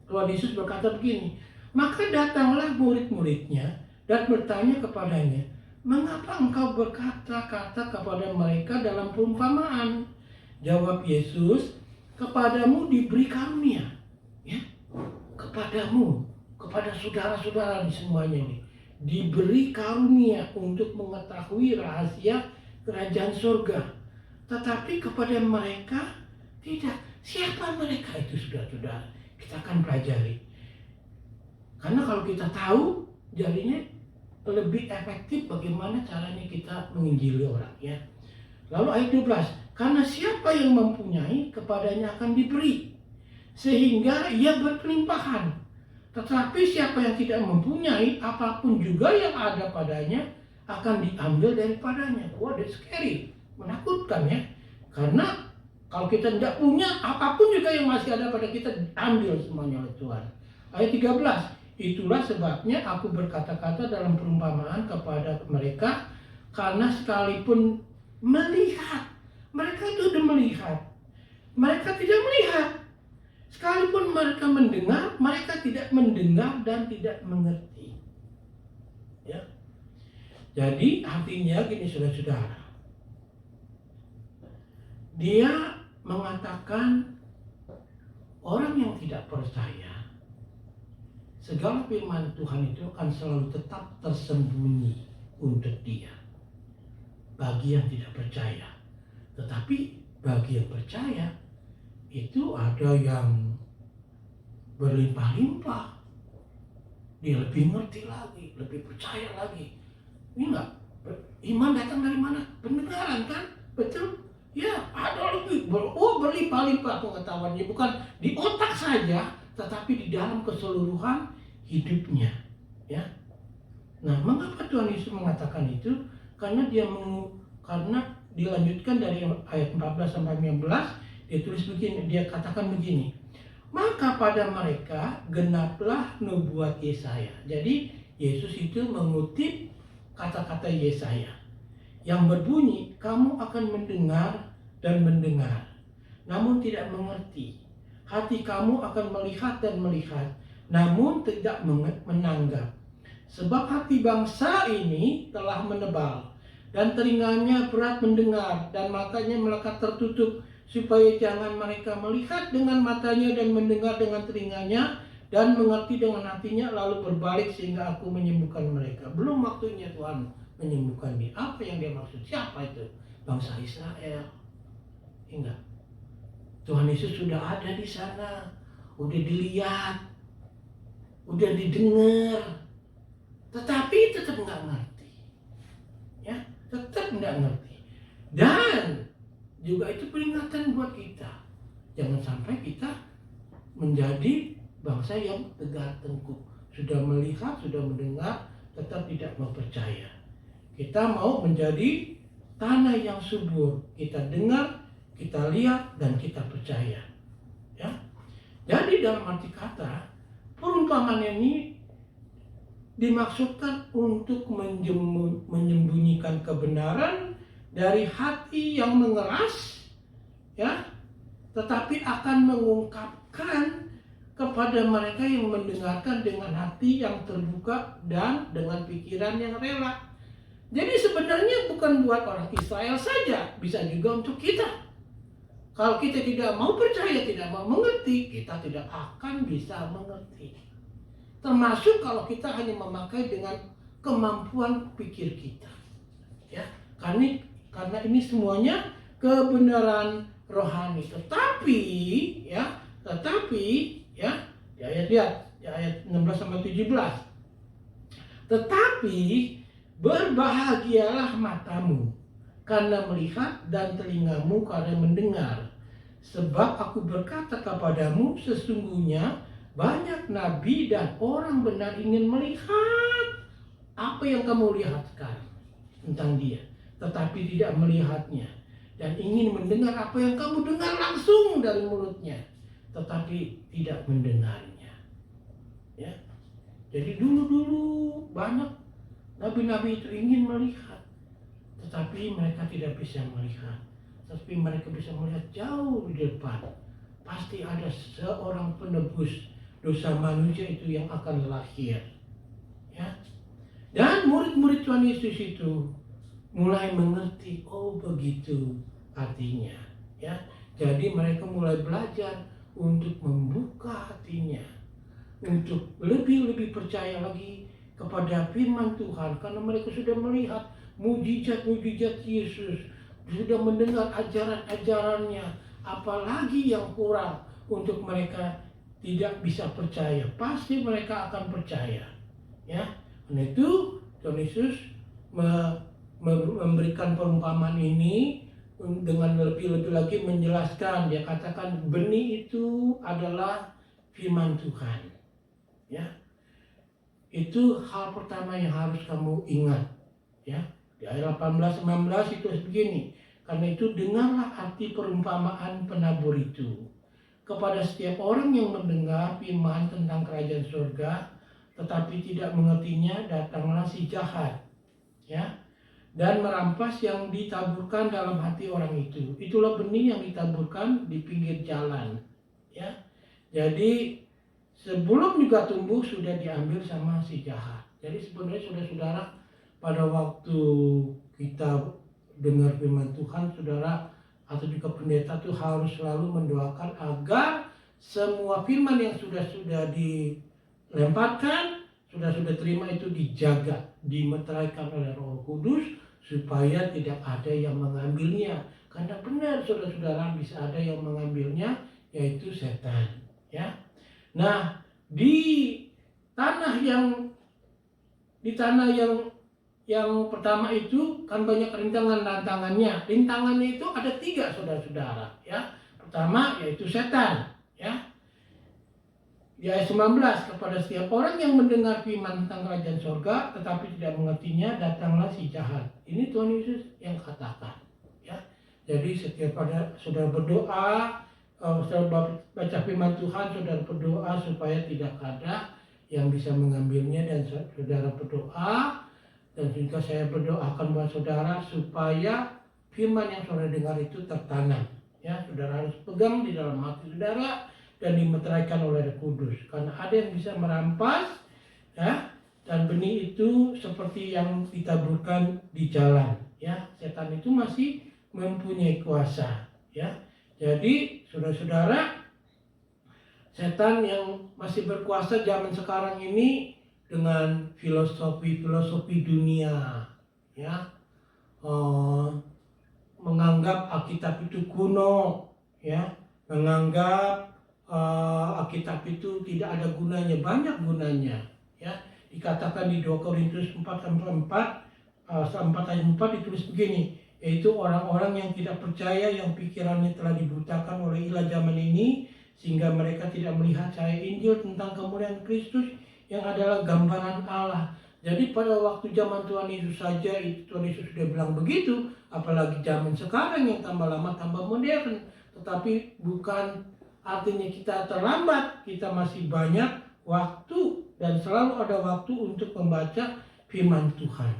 Tuhan Yesus berkata begini, maka datanglah murid-muridnya dan bertanya kepadanya, mengapa engkau berkata-kata kepada mereka dalam perumpamaan? Jawab Yesus, kepadamu diberi karunia, ya, kepadamu, kepada saudara-saudara di semuanya ini, diberi karunia untuk mengetahui rahasia kerajaan surga. Tetapi kepada mereka tidak. Siapa mereka itu, saudara-saudara? Kita akan pelajari. Karena kalau kita tahu, jadinya lebih efektif bagaimana caranya kita menginjili orang, ya. Lalu ayat 12, karena siapa yang mempunyai, kepadanya akan diberi, sehingga ia berkelimpahan. Tetapi siapa yang tidak mempunyai, apapun juga yang ada padanya akan diambil daripadanya. Wah, that's scary, menakutkan ya. Karena kalau kita tidak punya, apapun juga yang masih ada pada kita diambil semuanya oleh Tuhan. Ayat 13, itulah sebabnya aku berkata-kata dalam perumpamaan kepada mereka, karena sekalipun melihat, mereka itu sudah melihat, mereka tidak melihat. Sekalipun mereka mendengar, mereka tidak mendengar dan tidak mengerti. Ya. Jadi artinya gini, saudara-saudara. Dia mengatakan orang yang tidak percaya, segala firman Tuhan itu akan selalu tetap tersembunyi untuk dia. Bagi yang tidak percaya. Tetapi bagi yang percaya, itu ada yang berlimpah-limpah. Dia lebih ngerti lagi, lebih percaya lagi. Ini enggak, iman datang dari mana? Pendengaran kan? Betul? Ya, ada lebih, berlimpah-limpah pengetahuannya. Bukan di otak saja, tetapi di dalam keseluruhan hidupnya. Ya. Nah, mengapa Tuhan Yesus mengatakan itu? Karena karena dilanjutkan dari ayat 14-15, dia tulis begini, dia katakan begini. Maka pada mereka genaplah nubuat Yesaya. Jadi Yesus itu mengutip kata-kata Yesaya yang berbunyi, kamu akan mendengar dan mendengar, namun tidak mengerti. Hati kamu akan melihat dan melihat, namun tidak menanggap. Sebab hati bangsa ini telah menebal, dan telinganya berat mendengar, dan matanya melekat tertutup, supaya jangan mereka melihat dengan matanya dan mendengar dengan telinganya, dan mengerti dengan hatinya, lalu berbalik sehingga aku menyembuhkan mereka. Belum waktunya Tuhan menyembuhkan dia. Apa yang dia maksud? Siapa itu? Bangsa Israel. Enggak. Tuhan Yesus sudah ada di sana, udah dilihat, udah didengar, tetapi tetap nggak ngerti. Ya, tetap nggak ngerti. Dan juga itu peringatan buat kita. Jangan sampai kita menjadi bangsa yang tegar tengkuk. Sudah melihat, sudah mendengar, tetap tidak mau percaya. Kita mau menjadi tanah yang subur. Kita dengar, kita lihat, dan kita percaya. Ya. Jadi dalam arti kata, perumpamaan ini dimaksudkan untuk menyembunyikan kebenaran dari hati yang mengeras, ya, tetapi akan mengungkapkan kepada mereka yang mendengarkan dengan hati yang terbuka dan dengan pikiran yang rela. Jadi sebenarnya bukan buat orang Israel saja, bisa juga untuk kita. Kalau kita tidak mau percaya, tidak mau mengerti, kita tidak akan bisa mengerti. Termasuk kalau kita hanya memakai dengan kemampuan pikir kita. Ya, karena ini semuanya kebenaran rohani. Tetapi ya, di ayat 16-17. Tetapi berbahagialah matamu karena melihat dan telingamu karena mendengar. Sebab aku berkata kepadamu, sesungguhnya banyak nabi dan orang benar ingin melihat apa yang kamu lihat sekarang tentang dia, tetapi tidak melihatnya, dan ingin mendengar apa yang kamu dengar langsung dari mulutnya, tetapi tidak mendengarnya. Ya. Jadi dulu banyak nabi-nabi itu ingin melihat, tetapi mereka tidak bisa melihat. Tapi mereka bisa melihat jauh di depan. Pasti ada seorang penebus dosa manusia itu yang akan lahir. Ya. Dan murid-murid Tuhan Yesus itu mulai mengerti, oh begitu artinya. Ya. Jadi mereka mulai belajar untuk membuka hatinya, untuk lebih percaya lagi kepada firman Tuhan, karena mereka sudah melihat mujizat-mujizat Yesus, sudah mendengar ajaran-ajarannya. Apalagi yang kurang untuk mereka tidak bisa percaya? Pasti mereka akan percaya. Ya, karena itu Tuhan Yesus memberikan perumpamaan ini dengan lebih lagi menjelaskan. Dia katakan benih itu adalah firman Tuhan. Ya, itu hal pertama yang harus kamu ingat. Ya, di ayat 18-19 itu begini. Karena itu dengarlah arti perumpamaan penabur itu. Kepada setiap orang yang mendengar firman tentang kerajaan surga, tetapi tidak mengertinya, datanglah si jahat, ya, dan merampas yang ditaburkan dalam hati orang itu. Itulah benih yang ditaburkan di pinggir jalan. Ya, jadi sebelum juga tumbuh sudah diambil sama si jahat. Jadi sebenarnya saudara-saudara, pada waktu kita dengar firman Tuhan, saudara atau juga pendeta tuh harus selalu mendoakan agar semua firman yang sudah dilemparkan, sudah terima itu dijaga, dimeteraikan oleh Roh Kudus supaya tidak ada yang mengambilnya. Karena benar saudara-saudara, bisa ada yang mengambilnya, yaitu setan. Ya. Nah, di tanah yang pertama itu kan banyak rintangan-rintangannya. Rintangannya itu ada 3 saudara-saudara. Ya. Pertama yaitu setan. Ya. Di ayat 19, kepada setiap orang yang mendengar firman tentang kerajaan surga tetapi tidak mengertinya, datanglah si jahat. Ini Tuhan Yesus yang katakan. Ya. Jadi setiap pada saudara berdoa, saudara baca firman Tuhan, saudara berdoa supaya tidak ada yang bisa mengambilnya, dan saudara berdoa. Dan juga saya berdoakan buat saudara supaya firman yang saudara dengar itu tertanam. Ya, saudara harus pegang di dalam hati saudara dan dimeteraikan oleh Roh Kudus. Karena ada yang bisa merampas, ya, dan benih itu seperti yang ditaburkan di jalan. Ya, setan itu masih mempunyai kuasa. Ya, jadi saudara-saudara, setan yang masih berkuasa zaman sekarang ini dengan filosofi dunia, ya, menganggap Alkitab itu kuno, ya, menganggap Alkitab itu tidak ada gunanya. Banyak gunanya, ya. Dikatakan di 2 Korintus 4 ayat 4 ditulis begini, yaitu orang-orang yang tidak percaya, yang pikirannya telah dibutakan oleh ilah zaman ini, sehingga mereka tidak melihat cahaya Injil tentang kemuliaan Kristus yang adalah gambaran Allah. Jadi pada waktu zaman Tuhan Yesus saja itu Tuhan Yesus sudah bilang begitu, apalagi zaman sekarang yang tambah lama tambah modern. Tetapi bukan artinya kita terlambat, kita masih banyak waktu dan selalu ada waktu untuk membaca firman Tuhan.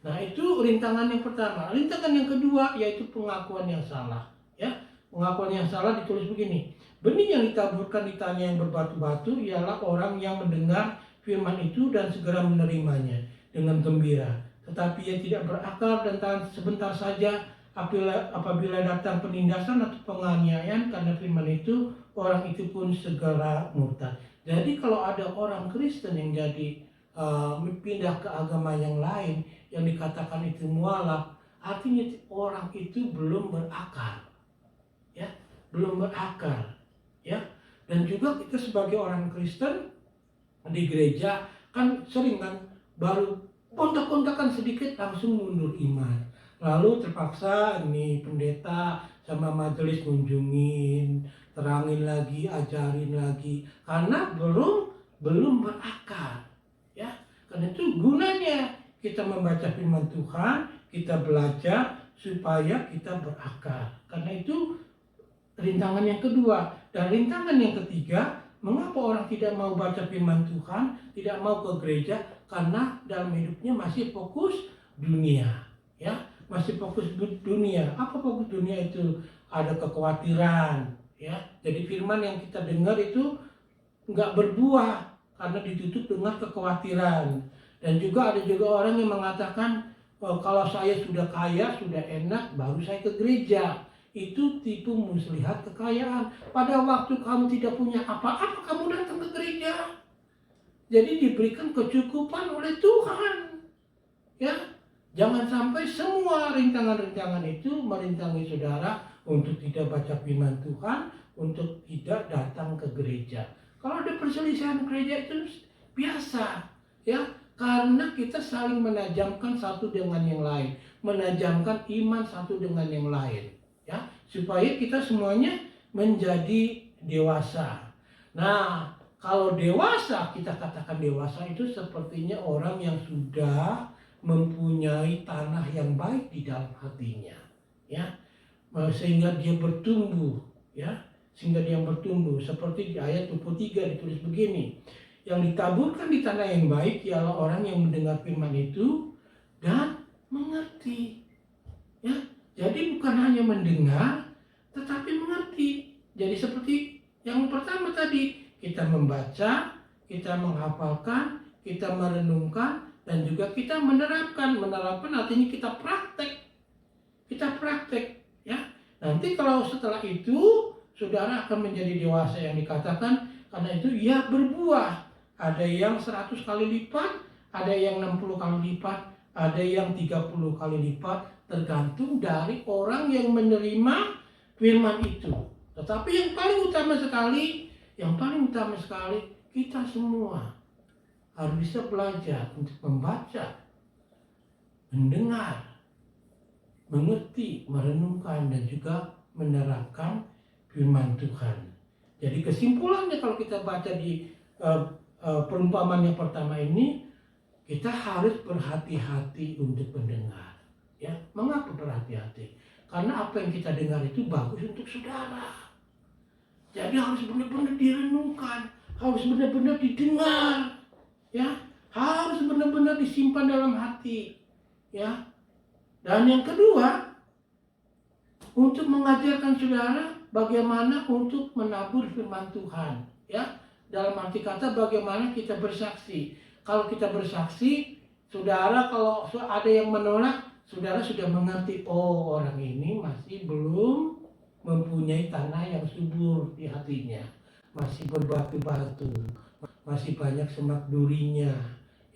Nah, itu rintangan yang pertama. Rintangan yang kedua yaitu pengakuan yang salah. Ya, pengakuan yang salah ditulis begini. Benih yang ditaburkan di tanah yang berbatu-batu ialah orang yang mendengar firman itu dan segera menerimanya dengan gembira. Tetapi ia tidak berakar dan tahan sebentar saja. Apabila datang penindasan atau penganiayaan karena firman itu, orang itu pun segera murtad. Jadi kalau ada orang Kristen yang jadi pindah ke agama yang lain, yang dikatakan itu mualaf, artinya orang itu belum berakar. Ya, belum berakar. Ya. Dan juga kita sebagai orang Kristen di gereja kan sering kan baru kontak-kontakan sedikit langsung mundur iman, lalu terpaksa ini pendeta sama majelis kunjungin, terangin lagi, ajarin lagi, karena belum berakar. Ya, karena itu gunanya kita membaca firman Tuhan, kita belajar supaya kita berakar. Karena itu rintangan yang kedua. Dan rintangan yang ketiga, mengapa orang tidak mau baca firman Tuhan, tidak mau ke gereja? Karena dalam hidupnya masih fokus dunia, ya, masih fokus dunia. Apa fokus dunia itu? Ada kekhawatiran, ya. Jadi firman yang kita dengar itu nggak berbuah karena ditutup dengan kekhawatiran. Dan juga ada orang yang mengatakan, kalau saya sudah kaya, sudah enak, baru saya ke gereja. Itu tipu muslihat kekayaan. Pada waktu kamu tidak punya apa-apa, kamu datang ke gereja. Jadi diberikan kecukupan oleh Tuhan. Ya, jangan sampai semua rintangan-rintangan itu merintangi saudara untuk tidak baca firman Tuhan, untuk tidak datang ke gereja. Kalau ada perselisihan gereja itu biasa, ya, karena kita saling menajamkan satu dengan yang lain, menajamkan iman satu dengan yang lain. Ya, supaya kita semuanya menjadi dewasa. Nah, kalau dewasa, kita katakan dewasa itu sepertinya orang yang sudah mempunyai tanah yang baik di dalam hatinya, ya, sehingga dia bertumbuh, ya, sehingga dia bertumbuh. Seperti di ayat 23 ditulis begini, yang ditaburkan di tanah yang baik ialah orang yang mendengar firman itu dan mengerti, ya. Jadi bukan hanya mendengar, tetapi mengerti. Jadi seperti yang pertama tadi, kita membaca, kita menghafalkan, kita merenungkan, dan juga kita menerapkan. Menerapkan artinya kita praktek. Kita praktek, ya. Nanti kalau setelah itu, saudara akan menjadi dewasa yang dikatakan, karena itu ya berbuah. Ada yang 100 kali lipat, ada yang 60 kali lipat, ada yang 30 kali lipat, tergantung dari orang yang menerima firman itu. Tetapi yang paling utama sekali, kita semua harus bisa belajar untuk membaca, mendengar, mengerti, merenungkan, dan juga menerapkan firman Tuhan. Jadi kesimpulannya kalau kita baca di perumpamaan yang pertama ini, kita harus berhati-hati untuk mendengar. Ya, mengapa berhati-hati? Karena apa yang kita dengar itu bagus untuk saudara. Jadi harus benar-benar direnungkan, harus benar-benar didengar, ya, harus benar-benar disimpan dalam hati, ya. Dan yang kedua, untuk mengajarkan saudara bagaimana untuk menabur firman Tuhan, ya. Dalam arti kata bagaimana kita bersaksi. Kalau kita bersaksi, saudara, kalau ada yang menolak, saudara sudah mengerti, oh orang ini masih belum mempunyai tanah yang subur di hatinya, masih berbatu-batu, masih banyak semak durinya,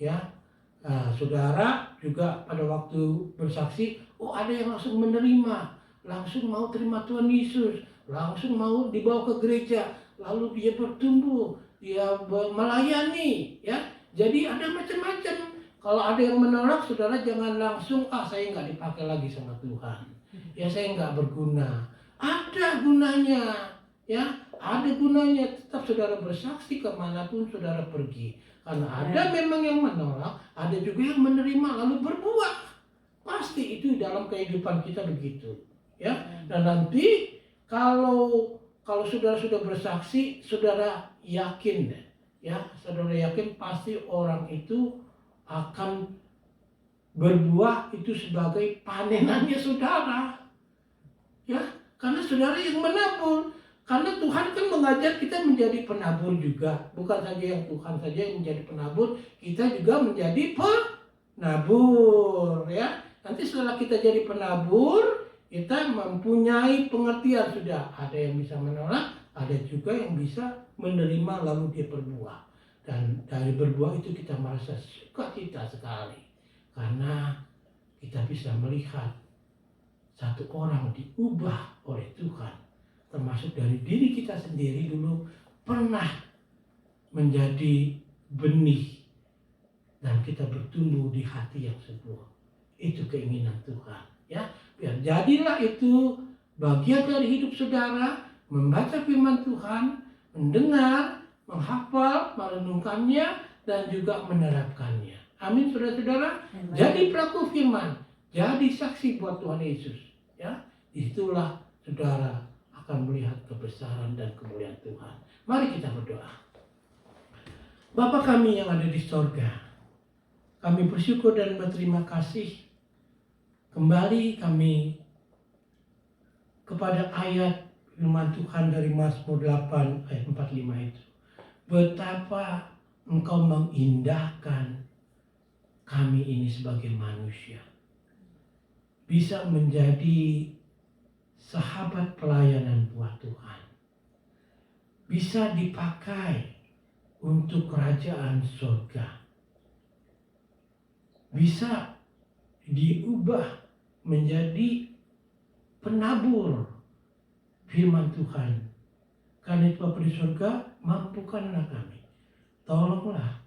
ya. Nah, saudara juga pada waktu bersaksi, oh ada yang langsung menerima, langsung mau terima Tuhan Yesus, langsung mau dibawa ke gereja, lalu dia bertumbuh, dia melayani, ya. Jadi ada macam-macam. Kalau ada yang menolak, saudara jangan langsung, saya nggak dipakai lagi sama Tuhan, ya saya nggak berguna. Ada gunanya, ya, ada gunanya. Tetap saudara bersaksi kemanapun saudara pergi. Karena ada memang yang menolak, ada juga yang menerima lalu berbuah. Pasti itu dalam kehidupan kita begitu, ya. Dan nanti kalau saudara sudah bersaksi, saudara yakin, ya, saudara yakin pasti orang itu akan berbuah itu sebagai panenannya saudara, ya, karena saudara yang menabur. Karena Tuhan kan mengajar kita menjadi penabur juga, bukan saja yang Tuhan saja yang menjadi penabur, kita juga menjadi penabur, ya. Nanti setelah kita jadi penabur, kita mempunyai pengertian sudah. Ada yang bisa menolak, ada juga yang bisa menerima lalu dia berbuah. Dan dari berbuah itu kita merasa sukacita sekali. Karena kita bisa melihat satu orang diubah oleh Tuhan. Termasuk dari diri kita sendiri dulu pernah menjadi benih. Dan kita bertumbuh di hati yang subur. Itu keinginan Tuhan. Ya, biar jadilah itu bagian dari hidup saudara. Membaca firman Tuhan, mendengar, menghafal, merenungkannya, dan juga menerapkannya. Amin, saudara-saudara. Jadi pelaku firman, jadi saksi buat Tuhan Yesus. Ya, disitulah saudara akan melihat kebesaran dan kemuliaan Tuhan. Mari kita berdoa. Bapa kami yang ada di sorga, kami bersyukur dan berterima kasih. Kembali kami kepada ayat firman Tuhan dari Mazmur 8 ayat 45 itu. Betapa Engkau mengindahkan kami ini sebagai manusia. Bisa menjadi sahabat pelayanan buat Tuhan. Bisa dipakai untuk kerajaan surga. Bisa diubah menjadi penabur firman Tuhan. Karena itu Bapa di surga, mampukanlah kami. Tolonglah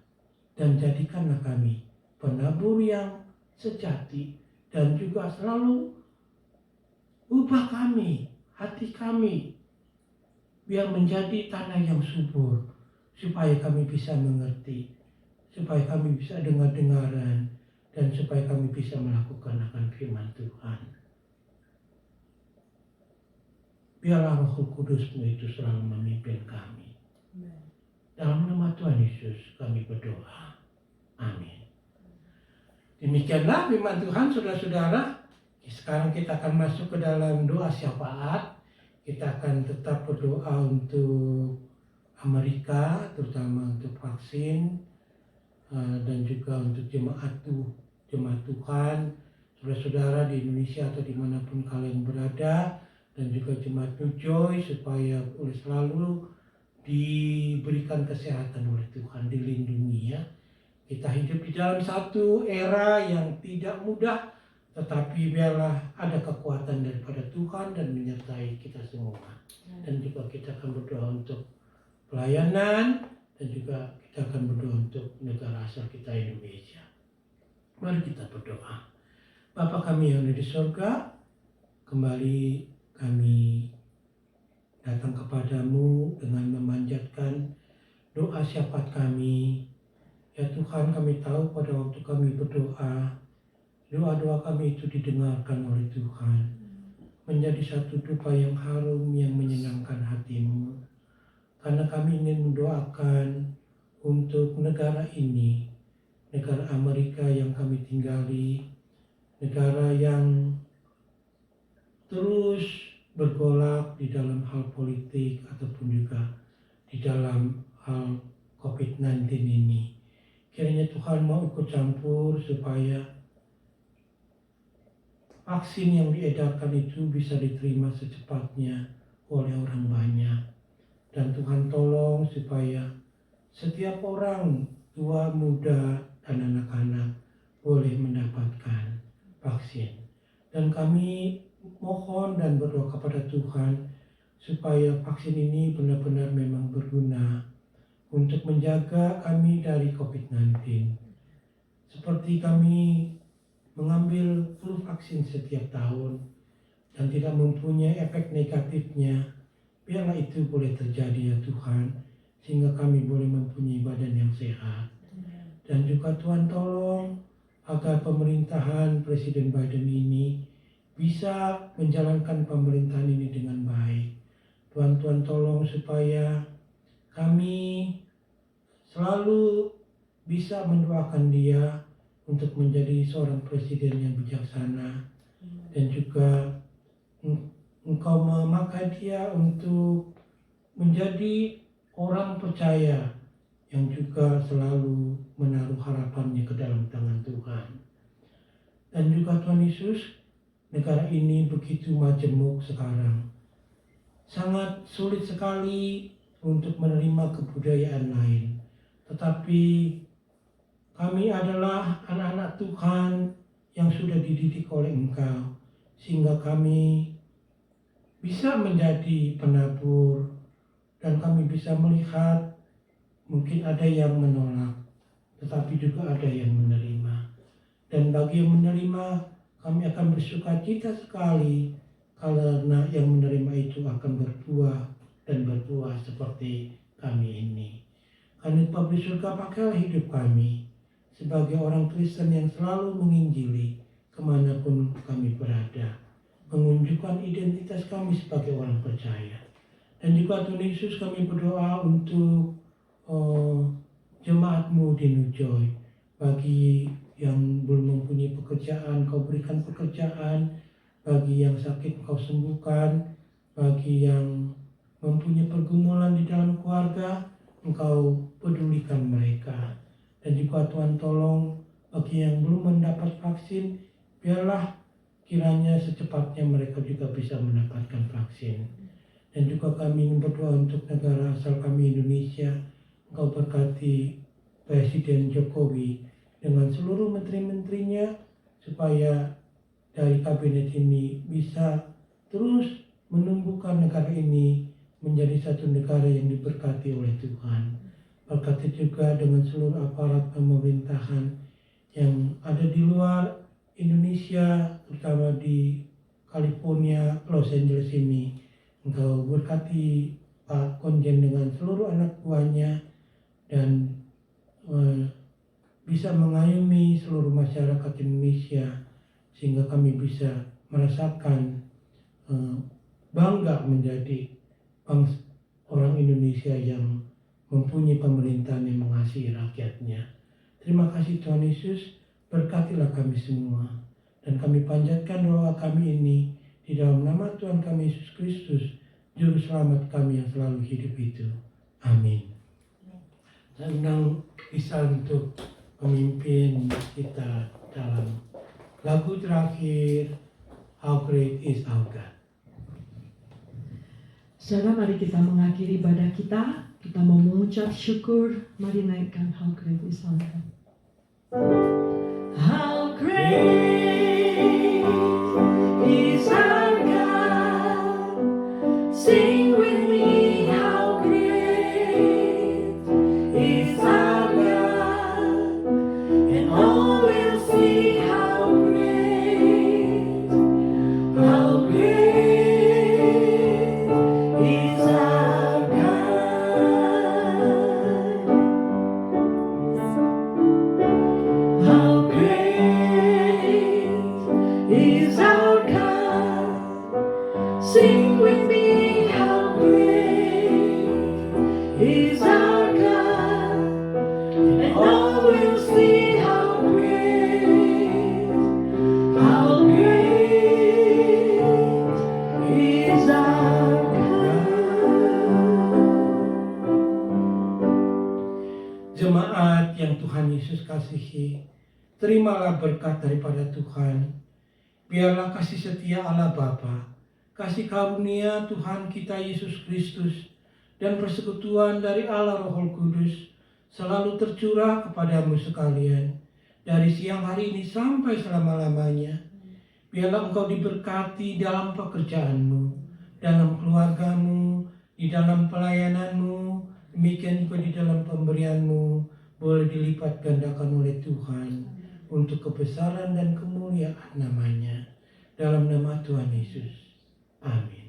dan jadikanlah kami penabur yang sejati, dan juga selalu ubah kami, hati kami, biar menjadi tanah yang subur, supaya kami bisa mengerti, supaya kami bisa dengar-dengaran, dan supaya kami bisa melakukan akan firman Tuhan. Biarlah Roh Kudus-Mu itu selalu memimpin kami. Dalam nama Tuhan Yesus kami berdoa. Amin. Demikianlah firman Tuhan, saudara-saudara. Sekarang kita akan masuk ke dalam doa syafaat. Kita akan tetap berdoa untuk Amerika, terutama untuk vaksin, dan juga untuk jemaat Tuhan, saudara-saudara di Indonesia atau dimanapun kalian berada, dan juga jemaat New Joy, supaya boleh selalu diberikan kesehatan oleh Tuhan, dilindungi ya. Kita hidup di dalam satu era yang tidak mudah, tetapi biarlah ada kekuatan daripada Tuhan dan menyertai kita semua. Dan juga kita akan berdoa untuk pelayanan, dan juga kita akan berdoa untuk negara asal kita Indonesia. Mari kita berdoa. Bapa kami yang ada di surga, kembali kami datang kepadamu dengan memanjatkan doa syafaat kami. Ya Tuhan, kami tahu pada waktu kami berdoa, doa-doa kami itu didengarkan oleh Tuhan, menjadi satu doa yang harum, yang menyenangkan hati-Mu. Karena kami ingin mendoakan untuk negara ini, negara Amerika yang kami tinggali, negara yang terus bergolak di dalam hal politik ataupun juga di dalam hal COVID-19 ini. Kiranya Tuhan mau ikut campur supaya vaksin yang diedarkan itu bisa diterima secepatnya oleh orang banyak. Dan Tuhan tolong supaya setiap orang, tua, muda, dan anak-anak boleh mendapatkan vaksin. Dan kami mohon dan berdoa kepada Tuhan supaya vaksin ini benar-benar memang berguna untuk menjaga kami dari COVID-19. Seperti kami mengambil flu vaksin setiap tahun dan tidak mempunyai efek negatifnya, biarlah itu boleh terjadi ya Tuhan, sehingga kami boleh mempunyai badan yang sehat. Dan juga Tuhan tolong agar pemerintahan Presiden Biden ini bisa menjalankan pemerintahan ini dengan baik. Tuhan tolong supaya kami selalu bisa mendoakan dia untuk menjadi seorang presiden yang bijaksana, dan juga Engkau memakai dia untuk menjadi orang percaya yang juga selalu menaruh harapannya ke dalam tangan Tuhan. Dan juga Tuhan Yesus, negara ini begitu majemuk sekarang. Sangat sulit sekali untuk menerima kebudayaan lain. Tetapi kami adalah anak-anak Tuhan yang sudah dididik oleh Engkau, sehingga kami bisa menjadi penabur, dan kami bisa melihat mungkin ada yang menolak, tetapi juga ada yang menerima. Dan bagi yang menerima, kami akan bersukacita sekali karena yang menerima itu akan berbuah dan berbuah seperti kami ini. Karena Bapa di surga, pakailah hidup kami sebagai orang Kristen yang selalu menginjili kemanapun kami berada. menunjukkan identitas kami sebagai orang percaya. Dan juga Tuhan Yesus, kami berdoa untuk jemaat-Mu di New Joy. Bagi yang belum mempunyai pekerjaan, Kau berikan pekerjaan. Bagi yang sakit, Kau sembuhkan. Bagi yang mempunyai pergumulan di dalam keluarga, Engkau pedulikan mereka. Dan juga Tuhan tolong bagi yang belum mendapat vaksin, biarlah kiranya secepatnya mereka juga bisa mendapatkan vaksin. Dan juga kami ingin berdoa untuk negara asal kami Indonesia. Engkau berkati Presiden Jokowi dengan seluruh menteri-menterinya, supaya dari kabinet ini bisa terus menumbuhkan negara ini menjadi satu negara yang diberkati oleh Tuhan. Berkati juga dengan seluruh aparat pemerintahan yang ada di luar Indonesia, terutama di California, Los Angeles ini. Engkau berkati Pak Konjen dengan seluruh anak buahnya dan bisa mengayomi seluruh masyarakat Indonesia, sehingga kami bisa merasakan bangga menjadi orang Indonesia yang mempunyai pemerintahan yang mengasihi rakyatnya. Terima kasih Tuhan Yesus, berkatilah kami semua. Dan kami panjatkan doa kami ini di dalam nama Tuhan kami Yesus Kristus, Juru Selamat kami yang selalu hidup itu. Amin. Saya undang Isa untuk memimpin kita dalam lagu terakhir, How Great Is Our God. Saudara, mari kita mengakhiri ibadah kita. Kita mau mengucap syukur. Mari naikkan How Great Is Our God. How great is our God. Sing with me, how great is our God. And all will see how great is our God. How great is our God. Sing with me, how great is our God. And all will see how great is our God. Jemaat yang Tuhan Yesus kasihi, terimalah berkat daripada Tuhan. Biarlah kasih setia Allah Bapa, kasih karunia Tuhan kita Yesus Kristus, dan persekutuan dari Allah Roh Kudus selalu tercurah kepadamu sekalian, dari siang hari ini sampai selama-lamanya. Biarlah engkau diberkati dalam pekerjaanmu, dalam keluargamu, di dalam pelayananmu, demikian juga di dalam pemberianmu, boleh dilipat gandakan oleh Tuhan untuk kebesaran dan kemuliaan namanya. Dalam nama Tuhan Yesus. Amin.